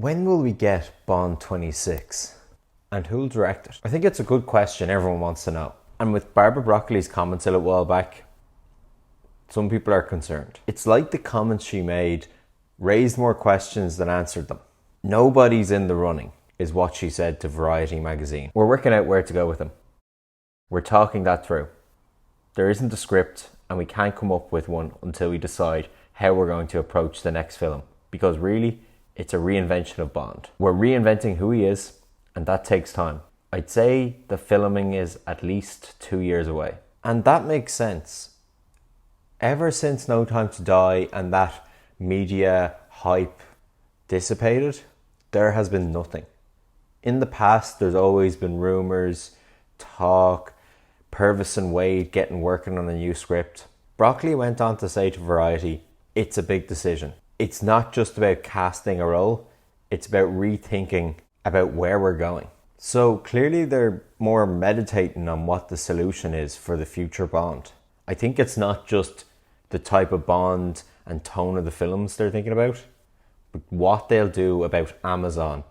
When will we get Bond 26? And who'll direct it? I think it's a good question everyone wants to know. And with Barbara Broccoli's comments a little while back, some people are concerned. It's like the comments she made raised more questions than answered them. Nobody's in the running, is what she said to Variety magazine. We're working out where to go with them. We're talking that through. There isn't a script, and we can't come up with one until we decide how we're going to approach the next film. Because really, it's a reinvention of Bond. We're reinventing who he is, and that takes time. I'd say the filming is at least 2 years away. And that makes sense. Ever since No Time to Die and that media hype dissipated, there has been nothing. In the past, there's always been rumours, talk, Purvis and Wade working on a new script. Broccoli went on to say to Variety, it's a big decision. It's not just about casting a role, it's about rethinking about where we're going. So clearly they're more meditating on what the solution is for the future Bond. I think it's not just the type of Bond and tone of the films they're thinking about, but what they'll do about Amazon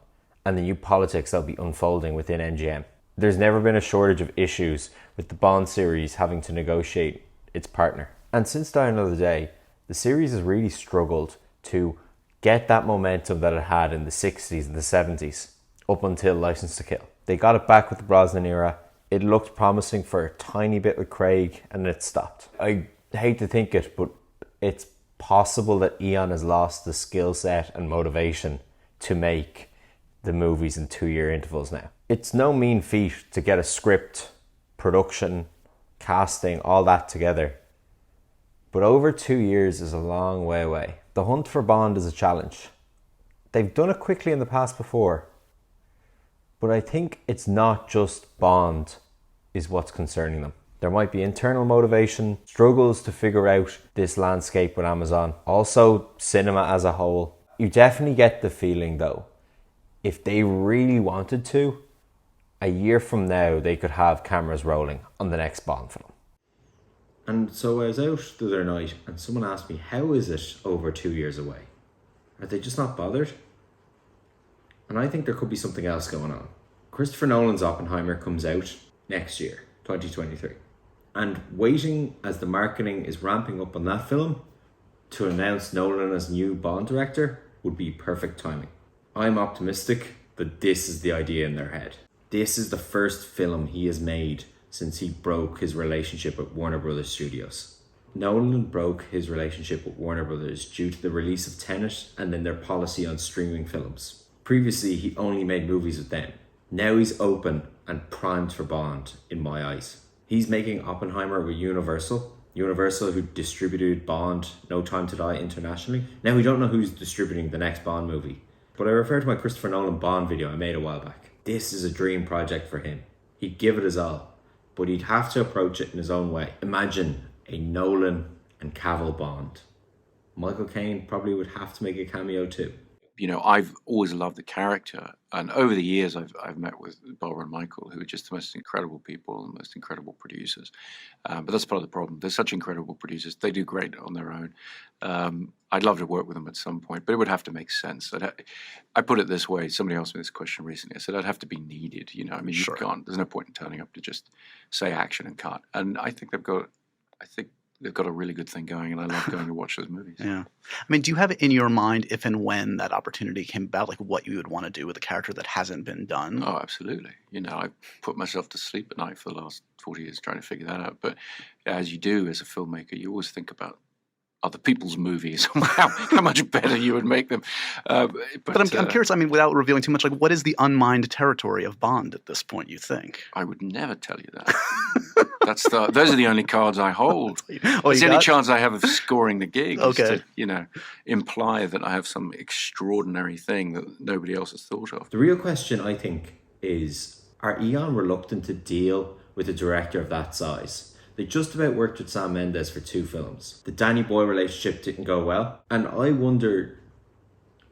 and the new politics that'll be unfolding within MGM. There's never been a shortage of issues with the Bond series having to negotiate its partner. And since Die Another Day, the series has really struggled to get that momentum that it had in the 60s and the 70s up until License to Kill. They got it back with the Brosnan era. It looked promising for a tiny bit with Craig and it stopped. I hate to think it, but it's possible that Eon has lost the skill set and motivation to make the movies in 2 year intervals now. It's no mean feat to get a script, production, casting, all that together. But over 2 years is a long way away. The hunt for Bond is a challenge. They've done it quickly in the past before. But I think it's not just Bond is what's concerning them. There might be internal motivation, struggles to figure out this landscape with Amazon. Also, cinema as a whole. You definitely get the feeling though, if they really wanted to, a year from now they could have cameras rolling on the next Bond film. And so I was out the other night and someone asked me, how is it over 2 years away? Are they just not bothered? And I think there could be something else going on. Christopher Nolan's Oppenheimer comes out next year, 2023. And waiting as the marketing is ramping up on that film to announce Nolan as new Bond director would be perfect timing. I'm optimistic that this is the idea in their head. This is the first film he has made since he broke his relationship with Warner Brothers Studios. Nolan broke his relationship with Warner Brothers due to the release of Tenet and then their policy on streaming films. Previously, he only made movies with them. Now he's open and primed for Bond, in my eyes. He's making Oppenheimer with Universal who distributed Bond, No Time to Die internationally. Now we don't know who's distributing the next Bond movie. But I refer to my Christopher Nolan Bond video I made a while back. This is a dream project for him. He'd give it his all, but he'd have to approach it in his own way. Imagine a Nolan and Cavill Bond. Michael Caine probably would have to make a cameo too. You know, I've always loved the character, and over the years I've met with Barbara and Michael, who are just the most incredible people and most incredible producers. But that's part of the problem. They're such incredible producers. They do great on their own. I'd love to work with them at some point, but it would have to make sense. I put it this way. Somebody asked me this question recently. I said I'd have to be needed. You know, I mean, you can't. There's no point in turning up to just say action and cut. And I think they've got a really good thing going, and I love going to watch those movies. Yeah. I mean, do you have it in your mind, if and when that opportunity came about, like what you would want to do with a character that hasn't been done? Oh, absolutely. You know, I put myself to sleep at night for the last 40 years trying to figure that out. But as you do as a filmmaker, you always think about other people's movies, how much better you would make them. But I'm curious, I mean, without revealing too much, like what is the unmined territory of Bond at this point, you think? I would never tell you that. Those are the only cards I hold. Oh, it's the only chance I have of scoring the gig is Okay. to, you know, imply that I have some extraordinary thing that nobody else has thought of. The real question, I think, is, are Eon reluctant to deal with a director of that size? They just about worked with Sam Mendes for 2 films. The Danny Boyle relationship didn't go well. And I wonder,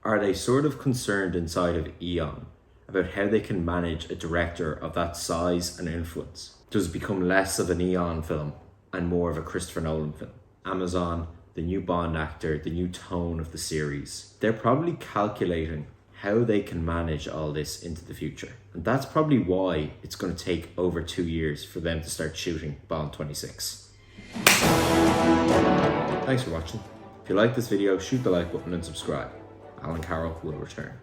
are they sort of concerned inside of Eon about how they can manage a director of that size and influence? Does it become less of an Eon film and more of a Christopher Nolan film? Amazon, the new Bond actor, the new tone of the series. They're probably calculating how they can manage all this into the future. And that's probably why it's going to take over 2 years for them to start shooting Bond 26. Thanks for watching. If you like this video, shoot the like button and subscribe. Alan Carroll will return.